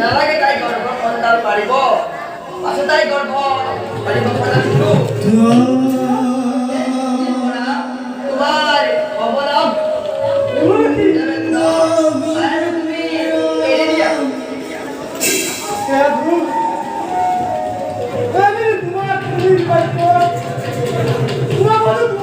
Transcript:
নালাগে তাই গর্ব সন্তান পারিব পাছে তাই গর্ব পারিব তোমার অবলম্ব তোমার